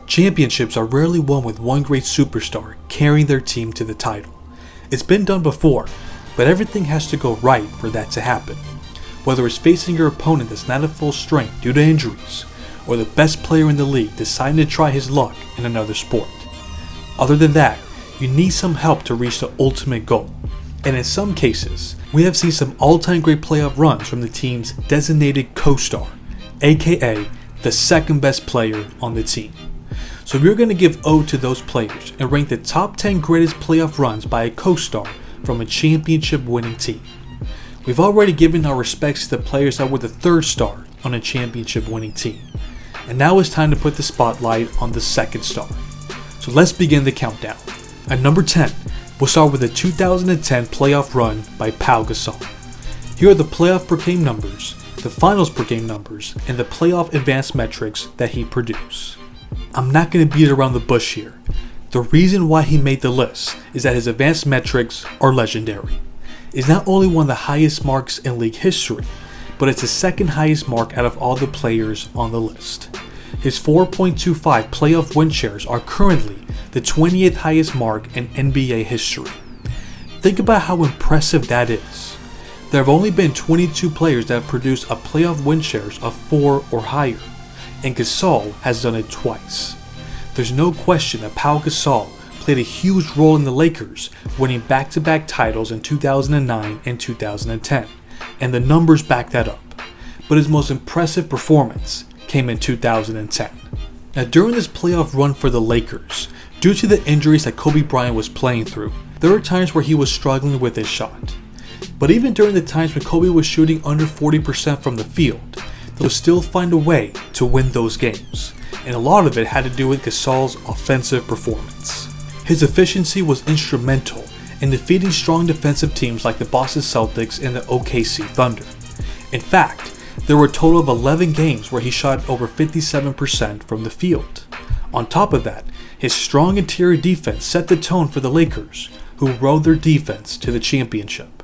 Championships are rarely won with one great superstar carrying their team to the title. It's been done before, but everything has to go right for that to happen. Whether it's facing your opponent that's not at full strength due to injuries, or the best player in the league deciding to try his luck in another sport. Other than that, you need some help to reach the ultimate goal. And in some cases, we have seen some all-time great playoff runs from the team's designated costar, aka the second best player on the team. So we're going to give ode to those players and rank the top 10 greatest playoff runs by a costar from a championship winning team. We've already given our respects to the players that were the third star on a championship winning team. And now it's time to put the spotlight on the second star. So let's begin the countdown. At number 10, we'll start with the 2010 playoff run by Pau Gasol. Here are the playoff per game numbers, the finals per game numbers, and the playoff advanced metrics that he produced. I'm not going to beat around the bush here. The reason why he made the list is that his advanced metrics are legendary. It's not only one of the highest marks in league history, but it's the second highest mark out of all the players on the list. His 4.25 playoff win shares are currently the 28th highest mark in NBA history. Think about how impressive that is. There have only been 22 players that have produced a playoff win shares of 4 or higher, and Gasol has done it twice. There's no question that Pau Gasol played a huge role in the Lakers winning back-to-back titles in 2009 and 2010, and the numbers back that up. But his most impressive performance came in 2010. Now during this playoff run for the Lakers, due to the injuries that Kobe Bryant was playing through, there were times where he was struggling with his shot. But even during the times when Kobe was shooting under 40% from the field, they would still find a way to win those games, and a lot of it had to do with Gasol's offensive performance. His efficiency was instrumental in defeating strong defensive teams like the Boston Celtics and the OKC Thunder. In fact, there were a total of 11 games where he shot over 57% from the field. On top of that, his strong interior defense set the tone for the Lakers, who rode their defense to the championship.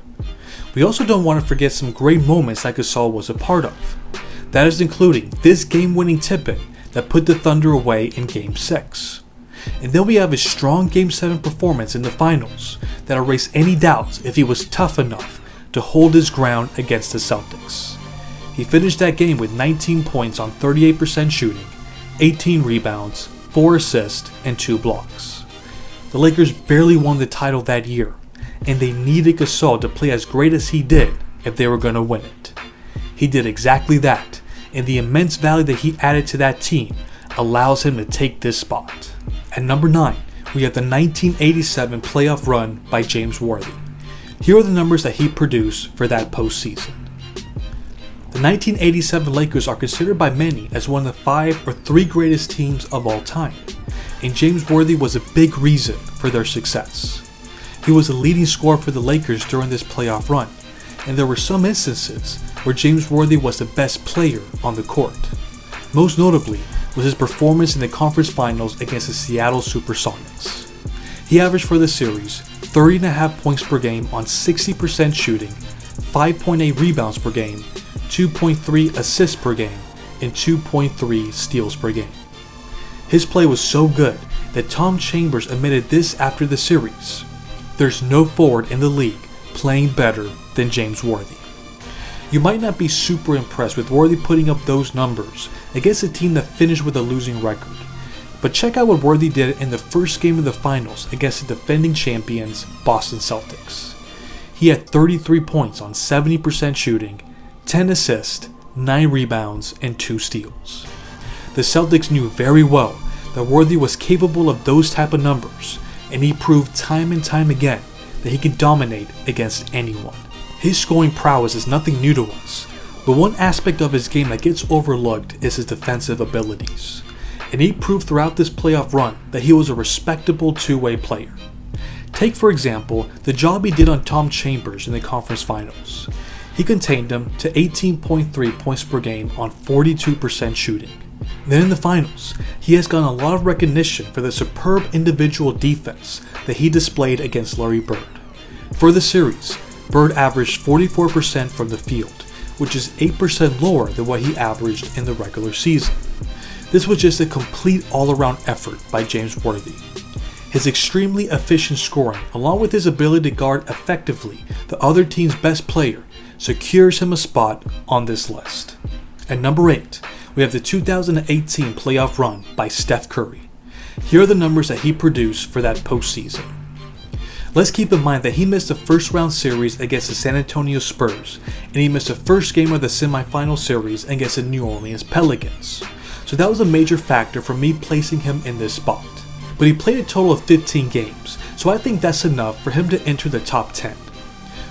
We also don't want to forget some great moments that Gasol was a part of. That is including this game-winning tip-in that put the Thunder away in Game 6. And then we have his strong Game 7 performance in the finals that erased any doubts if he was tough enough to hold his ground against the Celtics. He finished that game with 19 points on 38% shooting, 18 rebounds, 4 assists, and 2 blocks. The Lakers barely won the title that year, and they needed Gasol to play as great as he did if they were going to win it. He did exactly that, and the immense value that he added to that team allows him to take this spot. At number 9, we have the 1987 playoff run by James Worthy. Here are the numbers that he produced for that postseason. The 1987 Lakers are considered by many as one of the 5 or 3 greatest teams of all time, and James Worthy was a big reason for their success. He was the leading scorer for the Lakers during this playoff run, and there were some instances where James Worthy was the best player on the court. Most notably was his performance in the conference finals against the Seattle Supersonics. He averaged for the series 30.5 points per game on 60% shooting, 5.8 rebounds per game, 2.3 assists per game, and 2.3 steals per game. His play was so good that Tom Chambers admitted this after the series: "There's no forward in the league playing better than James Worthy." You might not be super impressed with Worthy putting up those numbers against a team that finished with a losing record, but check out what Worthy did in the first game of the finals against the defending champions Boston Celtics. He had 33 points on 70% shooting, 10 assists, 9 rebounds, and 2 steals. The Celtics knew very well that Worthy was capable of those type of numbers, and he proved time and time again that he could dominate against anyone. His scoring prowess is nothing new to us, but one aspect of his game that gets overlooked is his defensive abilities, and he proved throughout this playoff run that he was a respectable two-way player. Take for example the job he did on Tom Chambers in the conference finals. He contained him to 18.3 points per game on 42% shooting. Then in the finals, he has gotten a lot of recognition for the superb individual defense that he displayed against Larry Bird. For the series, Bird averaged 44% from the field, which is 8% lower than what he averaged in the regular season. This was just a complete all-around effort by James Worthy. His extremely efficient scoring, along with his ability to guard effectively the other team's best player, secures him a spot on this list. At number 8, we have the 2018 playoff run by Steph Curry. Here are the numbers that he produced for that postseason. Let's keep in mind that he missed the first round series against the San Antonio Spurs, and he missed the first game of the semifinal series against the New Orleans Pelicans. So that was a major factor for me placing him in this spot. But he played a total of 15 games, so I think that's enough for him to enter the top 10.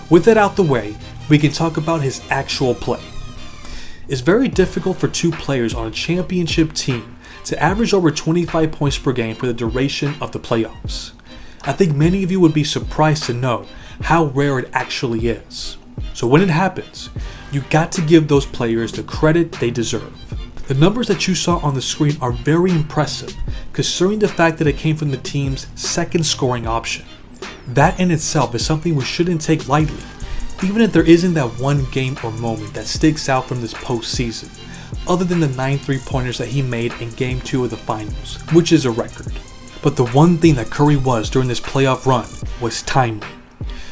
With that out the way, we can talk about his actual play. It's very difficult for two players on a championship team to average over 25 points per game for the duration of the playoffs. I think many of you would be surprised to know how rare it actually is. So when it happens, you got to give those players the credit they deserve. The numbers that you saw on the screen are very impressive, considering the fact that it came from the team's second scoring option. That in itself is something we shouldn't take lightly, even if there isn't that one game or moment that sticks out from this postseason, other than the 9 3-pointers that he made in Game 2 of the Finals, which is a record. But the one thing that Curry was during this playoff run was timely.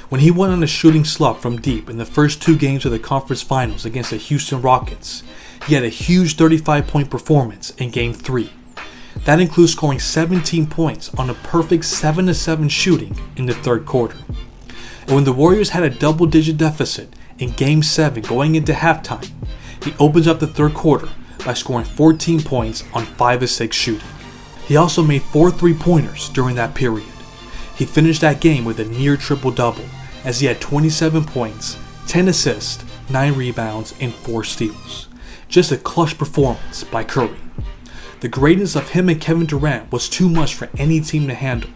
When he went on a shooting slump from deep in the first 2 games of the conference finals against the Houston Rockets, he had a huge 35-point performance in Game 3. That includes scoring 17 points on a perfect 7-7 shooting in the third quarter. And when the Warriors had a double-digit deficit in Game 7 going into halftime, he opens up the third quarter by scoring 14 points on 5 of 6 shooting. He also made 4 3-pointers during that period. He finished that game with a near triple-double, as he had 27 points, 10 assists, 9 rebounds, and 4 steals. Just a clutch performance by Curry. The greatness of him and Kevin Durant was too much for any team to handle.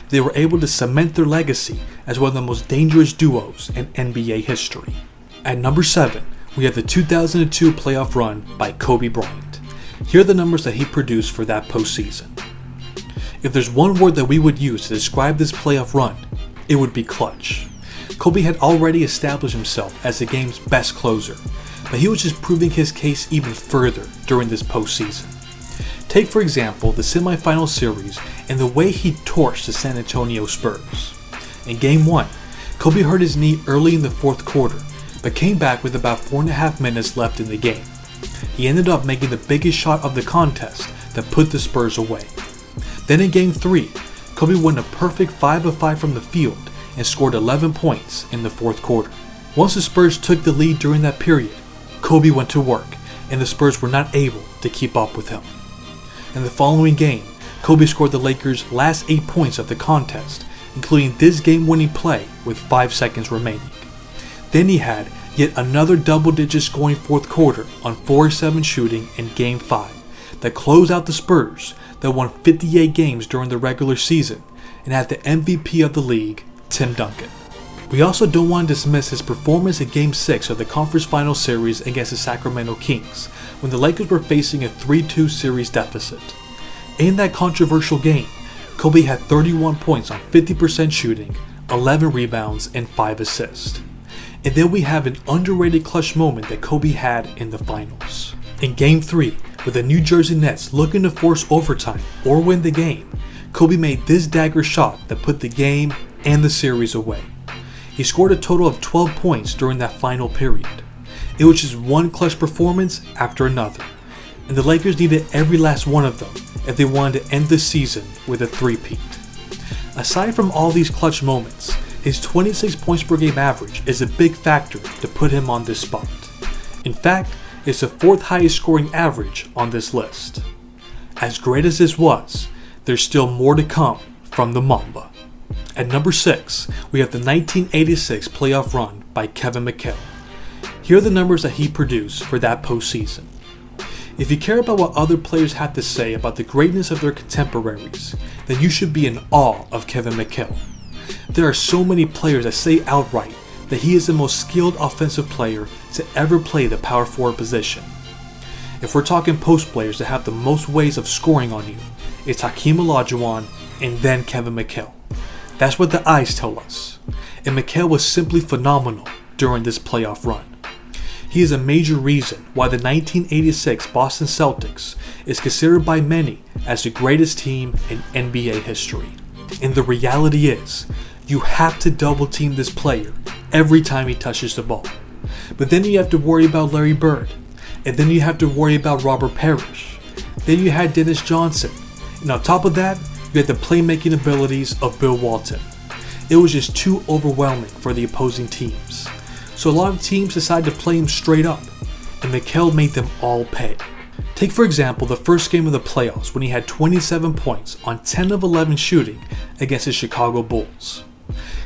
They were able to cement their legacy as one of the most dangerous duos in NBA history. At number 7, we have the 2002 playoff run by Kobe Bryant. Here are the numbers that he produced for that postseason. If there's one word that we would use to describe this playoff run, it would be clutch. Kobe had already established himself as the game's best closer, but he was just proving his case even further during this postseason. Take for example the semifinal series and the way he torched the San Antonio Spurs. In Game 1, Kobe hurt his knee early in the fourth quarter, but came back with about 4.5 minutes left in the game. He ended up making the biggest shot of the contest that put the Spurs away. Then in Game 3, Kobe went a perfect 5 of 5 from the field and scored 11 points in the fourth quarter. Once the Spurs took the lead during that period, Kobe went to work, and the Spurs were not able to keep up with him. In the following game, Kobe scored the Lakers' last 8 points of the contest, including this game-winning play with 5 seconds remaining. Then he had yet another double-digit scoring fourth quarter on 4-7 shooting in Game 5 that closed out the Spurs that won 58 games during the regular season and had the MVP of the league, Tim Duncan. We also don't want to dismiss his performance in Game 6 of the conference final series against the Sacramento Kings when the Lakers were facing a 3-2 series deficit. In that controversial game, Kobe had 31 points on 50% shooting, 11 rebounds, and 5 assists. And then we have an underrated clutch moment that Kobe had in the finals. In Game 3, with the New Jersey Nets looking to force overtime or win the game, Kobe made this dagger shot that put the game and the series away. He scored a total of 12 points during that final period. It was just one clutch performance after another, and the Lakers needed every last one of them if they wanted to end the season with a three-peat. Aside from all these clutch moments, his 26 points per game average is a big factor to put him on this spot. In fact, it's the 4th highest scoring average on this list. As great as this was, there's still more to come from the Mamba. At number 6, we have the 1986 playoff run by Kevin McHale. Here are the numbers that he produced for that postseason. If you care about what other players have to say about the greatness of their contemporaries, then you should be in awe of Kevin McHale. There are so many players that say outright that he is the most skilled offensive player to ever play the power forward position. If we're talking post players that have the most ways of scoring on you, it's Hakeem Olajuwon and then Kevin McHale. That's what the eyes tell us. And McHale was simply phenomenal during this playoff run. He is a major reason why the 1986 Boston Celtics is considered by many as the greatest team in NBA history. And the reality is, you have to double team this player every time he touches the ball. But then you have to worry about Larry Bird. And then you have to worry about Robert Parrish. Then you had Dennis Johnson. And on top of that, you had the playmaking abilities of Bill Walton. It was just too overwhelming for the opposing teams. So a lot of teams decided to play him straight up, and McHale made them all pay. Take for example the first game of the playoffs when he had 27 points on 10 of 11 shooting against the Chicago Bulls.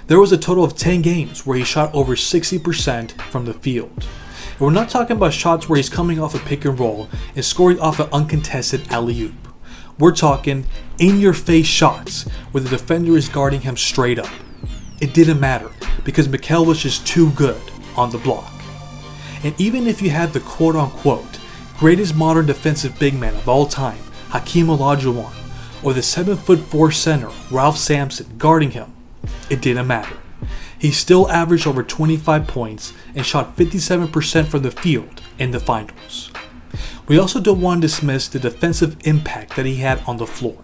There was a total of 10 games where he shot over 60% from the field. And we're not talking about shots where he's coming off a pick and roll and scoring off an uncontested alley-oop. We're talking in-your-face shots where the defender is guarding him straight up. It didn't matter because McHale was just too good on the block. And even if you had the quote-unquote greatest modern defensive big man of all time, Hakeem Olajuwon, or the 7'4" center Ralph Sampson guarding him, it didn't matter. He still averaged over 25 points and shot 57% from the field in the finals. We also don't want to dismiss the defensive impact that he had on the floor.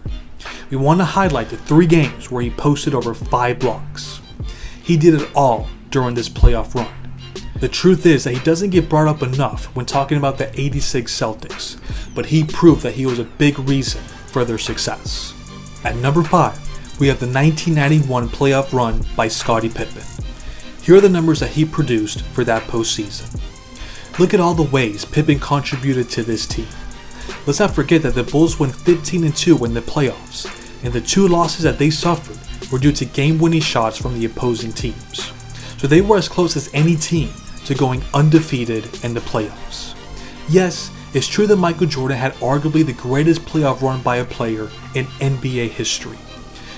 We want to highlight the 3 games where he posted over 5 blocks. He did it all during this playoff run. The truth is that he doesn't get brought up enough when talking about the '86 Celtics, but he proved that he was a big reason for their success. At number 5, we have the 1991 playoff run by Scottie Pippen. Here are the numbers that he produced for that postseason. Look at all the ways Pippen contributed to this team. Let's not forget that the Bulls went 15-2 in the playoffs, and the 2 losses that they suffered were due to game-winning shots from the opposing teams. So they were as close as any team to going undefeated in the playoffs. Yes, it's true that Michael Jordan had arguably the greatest playoff run by a player in NBA history.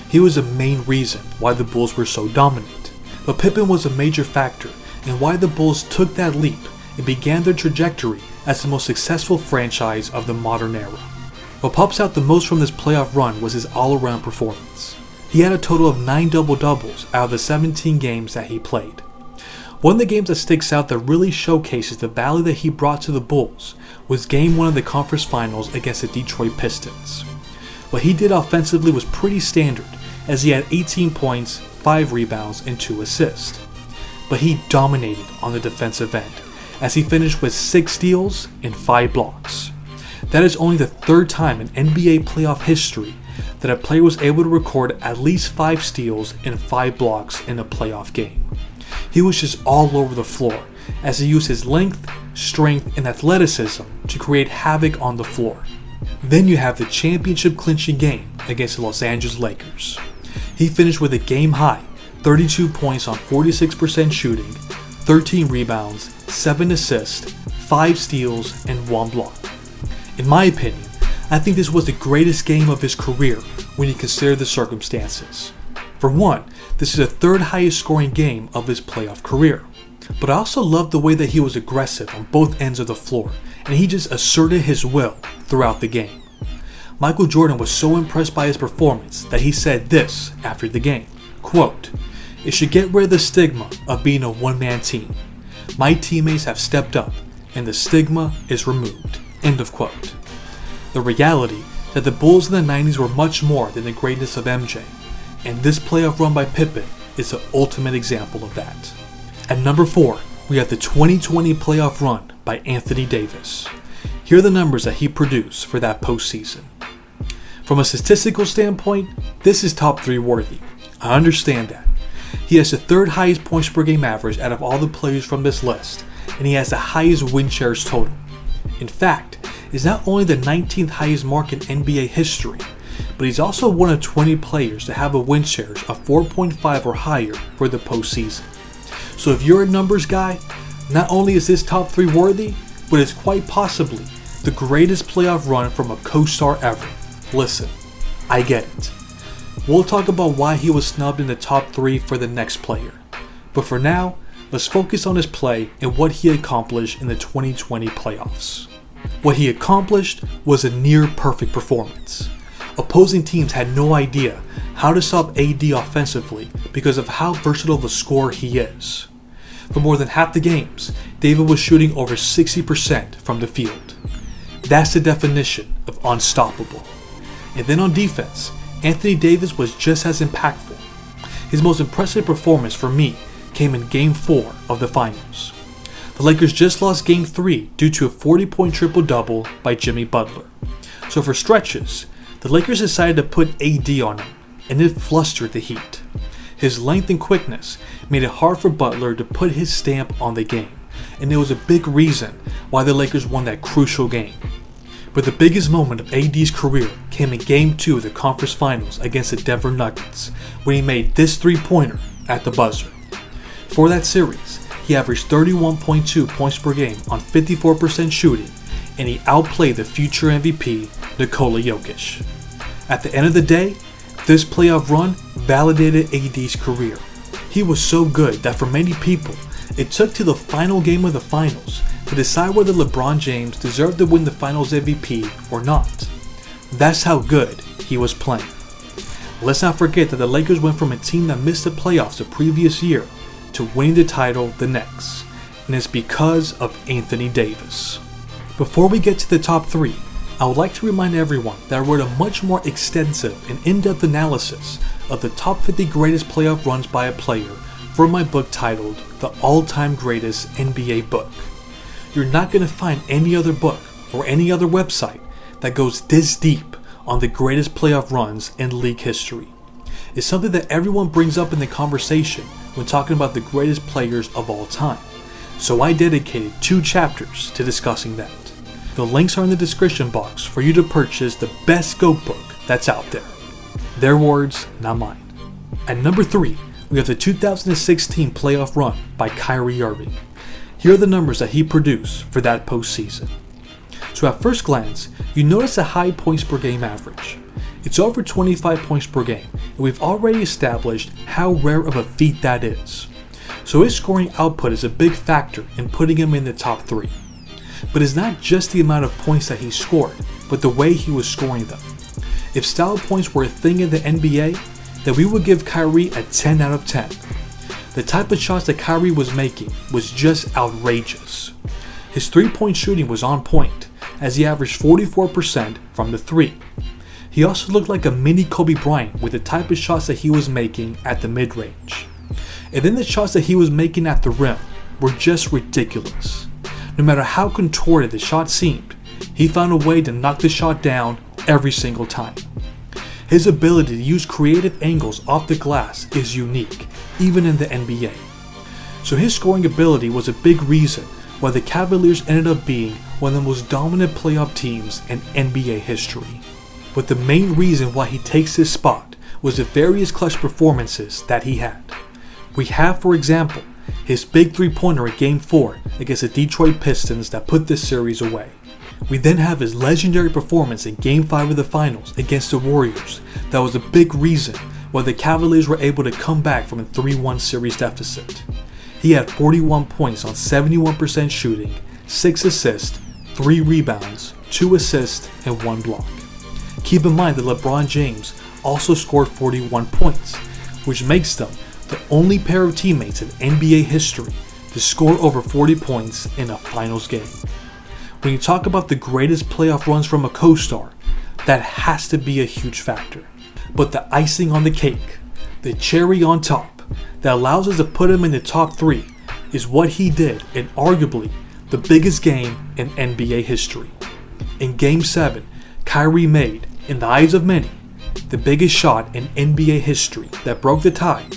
He was the main reason why the Bulls were so dominant. But Pippen was a major factor in why the Bulls took that leap and began their trajectory as the most successful franchise of the modern era. What pops out the most from this playoff run was his all-around performance. He had a total of 9 double-doubles out of the 17 games that he played. One of the games that sticks out that really showcases the value that he brought to the Bulls was Game 1 of the conference finals against the Detroit Pistons. What he did offensively was pretty standard, as he had 18 points, 5 rebounds, and 2 assists. But he dominated on the defensive end, as he finished with 6 steals and 5 blocks. That is only the 3rd time in NBA playoff history that a player was able to record at least 5 steals and 5 blocks in a playoff game. He was just all over the floor as he used his length, strength, and athleticism to create havoc on the floor. Then you have the championship clinching game against the Los Angeles Lakers. He finished with a game-high 32 points on 46% shooting, 13 rebounds, 7 assists, 5 steals, and 1 block. In my opinion, I think this was the greatest game of his career when you consider the circumstances. For one, this is the 3rd highest scoring game of his playoff career. But I also loved the way that he was aggressive on both ends of the floor, and he just asserted his will throughout the game. Michael Jordan was so impressed by his performance that he said this after the game, quote, "It should get rid of the stigma of being a one-man team. My teammates have stepped up, and the stigma is removed," end of quote. The reality that the Bulls in the 90s were much more than the greatness of MJ, and this playoff run by Pippen is the ultimate example of that. At number 4, we have the 2020 playoff run by Anthony Davis. Here are the numbers that he produced for that postseason. From a statistical standpoint, this is top 3 worthy. I understand that. He has the 3rd highest points per game average out of all the players from this list, and he has the highest win shares total. In fact, is not only the 19th highest mark in NBA history, but he's also one of 20 players to have a win share of 4.5 or higher for the postseason. So if you're a numbers guy, not only is this top 3 worthy, but it's quite possibly the greatest playoff run from a co-star ever. Listen, I get it. We'll talk about why he was snubbed in the top 3 for the next player. But for now, let's focus on his play and what he accomplished in the 2020 playoffs. What he accomplished was a near-perfect performance. Opposing teams had no idea how to stop AD offensively because of how versatile of a scorer he is. For more than half the games, David was shooting over 60% from the field. That's the definition of unstoppable. And then on defense, Anthony Davis was just as impactful. His most impressive performance for me came in Game 4 of the Finals. The Lakers just lost Game 3 due to a 40-point triple-double by Jimmy Butler. So for stretches, the Lakers decided to put AD on him, and it flustered the Heat. His length and quickness made it hard for Butler to put his stamp on the game, and it was a big reason why the Lakers won that crucial game. But the biggest moment of AD's career came in Game 2 of the Conference Finals against the Denver Nuggets, when he made this three-pointer at the buzzer. For that series, he averaged 31.2 points per game on 54% shooting, and he outplayed the future MVP, Nikola Jokic. At the end of the day, this playoff run validated AD's career. He was so good that for many people, it took to the final game of the finals to decide whether LeBron James deserved to win the Finals MVP or not. That's how good he was playing. Let's not forget that the Lakers went from a team that missed the playoffs the previous year to winning the title the next, and it's because of Anthony Davis. Before we get to the top 3, I would like to remind everyone that I wrote a much more extensive and in-depth analysis of the top 50 greatest playoff runs by a player for my book titled The All-Time Greatest NBA Book. You're not going to find any other book or any other website that goes this deep on the greatest playoff runs in league history. It's something that everyone brings up in the conversation when talking about the greatest players of all time. So I dedicated 2 chapters to discussing that. The links are in the description box for you to purchase the best GOAT book that's out there. Their words, not mine. At number 3, we have the 2016 playoff run by Kyrie Irving. Here are the numbers that he produced for that postseason. So at first glance, you notice a high points per game average. It's over 25 points per game, and we've already established how rare of a feat that is. So his scoring output is a big factor in putting him in the top 3. But it's not just the amount of points that he scored, but the way he was scoring them. If style points were a thing in the NBA, then we would give Kyrie a 10 out of 10. The type of shots that Kyrie was making was just outrageous. His 3-point shooting was on point, as he averaged 44% from the 3. He also looked like a mini Kobe Bryant with the type of shots that he was making at the mid-range. And then the shots that he was making at the rim were just ridiculous. No matter how contorted the shot seemed, he found a way to knock the shot down every single time. His ability to use creative angles off the glass is unique, even in the NBA. So his scoring ability was a big reason why the Cavaliers ended up being one of the most dominant playoff teams in NBA history. But the main reason why he takes this spot was the various clutch performances that he had. We have, for example, his big 3-pointer in Game 4 against the Detroit Pistons that put this series away. We then have his legendary performance in Game 5 of the Finals against the Warriors that was a big reason why the Cavaliers were able to come back from a 3-1 series deficit. He had 41 points on 71% shooting, 6 assists, 3 rebounds, 2 assists, and 1 block. Keep in mind that LeBron James also scored 41 points, which makes them the only pair of teammates in NBA history to score over 40 points in a finals game. When you talk about the greatest playoff runs from a costar, that has to be a huge factor. But the icing on the cake, the cherry on top, that allows us to put him in the top 3 is what he did in arguably the biggest game in NBA history. In Game 7, Kyrie made, in the eyes of many, the biggest shot in NBA history that broke the tie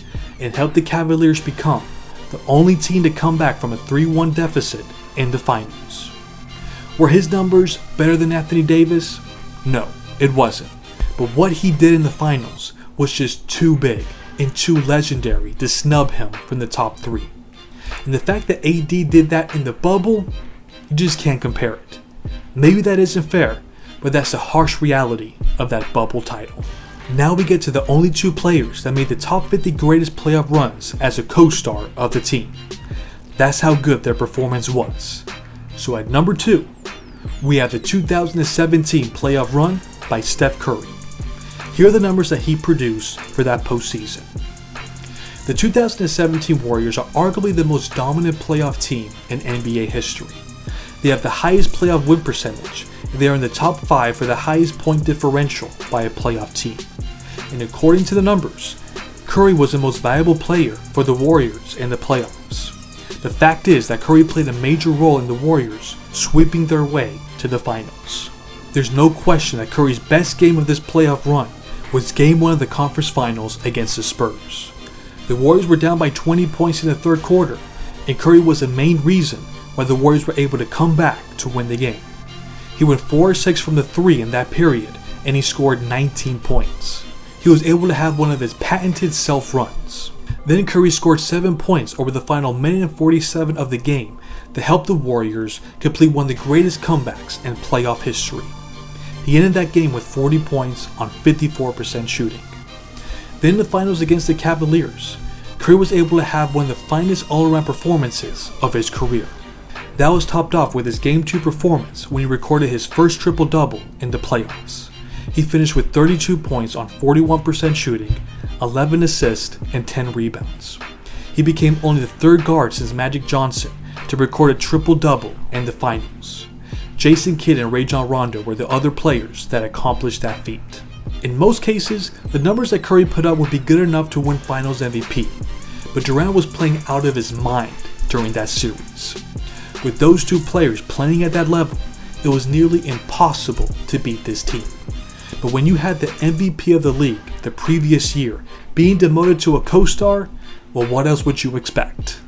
and helped the Cavaliers become the only team to come back from a 3-1 deficit in the finals. Were his numbers better than Anthony Davis? No, it wasn't. But what he did in the finals was just too big and too legendary to snub him from the top 3. And the fact that AD did that in the bubble, you just can't compare it. Maybe that isn't fair, but that's the harsh reality of that bubble title. Now we get to the only 2 players that made the top 50 greatest playoff runs as a co-star of the team. That's how good their performance was. So at number 2, we have the 2017 playoff run by Steph Curry. Here are the numbers that he produced for that postseason. The 2017 Warriors are arguably the most dominant playoff team in NBA history. They have the highest playoff win percentage, and they are in the top 5 for the highest point differential by a playoff team. And according to the numbers, Curry was the most valuable player for the Warriors in the playoffs. The fact is that Curry played a major role in the Warriors sweeping their way to the finals. There's no question that Curry's best game of this playoff run was Game 1 of the conference finals against the Spurs. The Warriors were down by 20 points in the third quarter, and Curry was the main reason why the Warriors were able to come back to win the game. He went 4-6 from the 3 in that period, and he scored 19 points. He was able to have one of his patented self-runs. Then Curry scored 7 points over the final minute and 47 of the game to help the Warriors complete one of the greatest comebacks in playoff history. He ended that game with 40 points on 54% shooting. Then in the finals against the Cavaliers, Curry was able to have one of the finest all-around performances of his career. That was topped off with his Game 2 performance when he recorded his first triple-double in the playoffs. He finished with 32 points on 41% shooting, 11 assists, and 10 rebounds. He became only the third guard since Magic Johnson to record a triple-double in the finals. Jason Kidd and Rajon Rondo were the other players that accomplished that feat. In most cases, the numbers that Curry put up would be good enough to win Finals MVP, but Durant was playing out of his mind during that series. With those two players playing at that level, it was nearly impossible to beat this team. But when you had the MVP of the league the previous year being demoted to a costar, well, what else would you expect?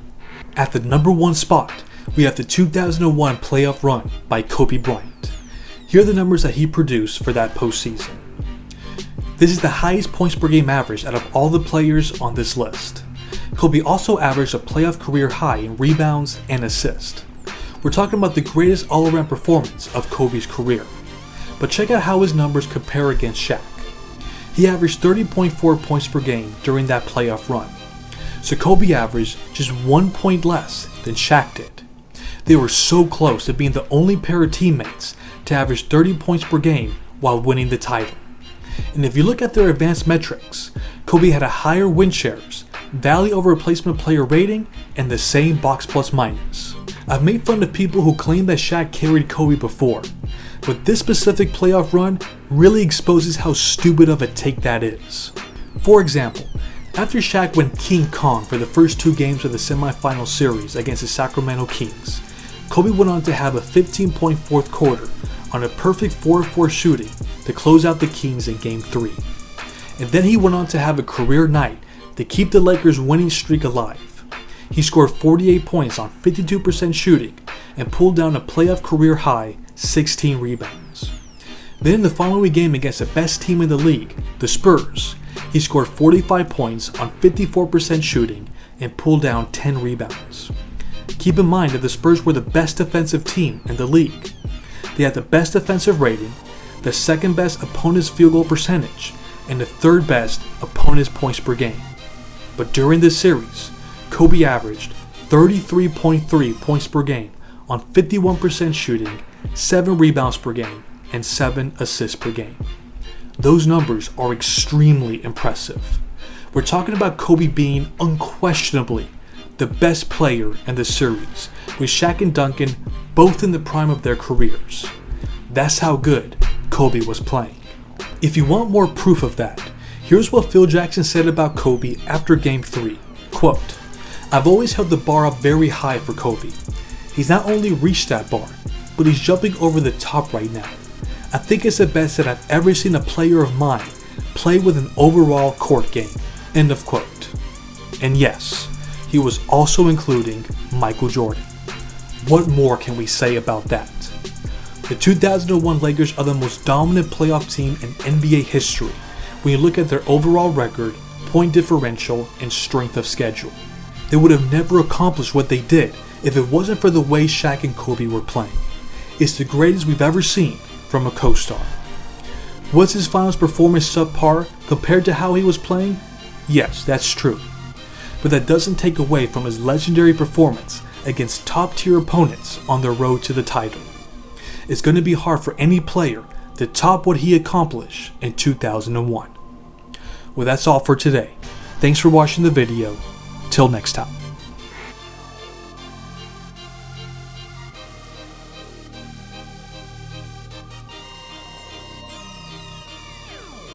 At the number 1 spot, we have the 2001 playoff run by Kobe Bryant. Here are the numbers that he produced for that postseason. This is the highest points per game average out of all the players on this list. Kobe also averaged a playoff career high in rebounds and assists. We're talking about the greatest all-around performance of Kobe's career. But check out how his numbers compare against Shaq. He averaged 30.4 points per game during that playoff run. So Kobe averaged just 1 point less than Shaq did. They were so close to being the only pair of teammates to average 30 points per game while winning the title. And if you look at their advanced metrics, Kobe had a higher win shares, value over replacement player rating, and the same box plus minus. I've made fun of people who claim that Shaq carried Kobe before, but this specific playoff run really exposes how stupid of a take that is. For example, after Shaq went King Kong for the first 2 games of the semifinal series against the Sacramento Kings, Kobe went on to have a 15-point fourth quarter on a perfect 4-4 shooting to close out the Kings in Game 3. And then he went on to have a career night to keep the Lakers' winning streak alive. He scored 48 points on 52% shooting and pulled down a playoff career high 16 rebounds. Then in the following game against the best team in the league, the Spurs, he scored 45 points on 54% shooting and pulled down 10 rebounds. Keep in mind that the Spurs were the best defensive team in the league. They had the best defensive rating, the second best opponent's field goal percentage, and the third best opponent's points per game. But during this series, Kobe averaged 33.3 points per game on 51% shooting, 7 rebounds per game, and 7 assists per game. Those numbers are extremely impressive. We're talking about Kobe being unquestionably the best player in the series, with Shaq and Duncan both in the prime of their careers. That's how good Kobe was playing. If you want more proof of that, here's what Phil Jackson said about Kobe after Game 3. Quote, "I've always held the bar up very high for Kobe. He's not only reached that bar, but he's jumping over the top right now. I think it's the best that I've ever seen a player of mine play with an overall court game." End of quote. And yes, he was also including Michael Jordan. What more can we say about that? The 2001 Lakers are the most dominant playoff team in NBA history when you look at their overall record, point differential, and strength of schedule. They would have never accomplished what they did if it wasn't for the way Shaq and Kobe were playing. It's the greatest we've ever seen from a co-star. Was his finals performance subpar compared to how he was playing? Yes, that's true. But that doesn't take away from his legendary performance against top-tier opponents on their road to the title. It's going to be hard for any player to top what he accomplished in 2001. Well, that's all for today. Thanks for watching the video. Till next time.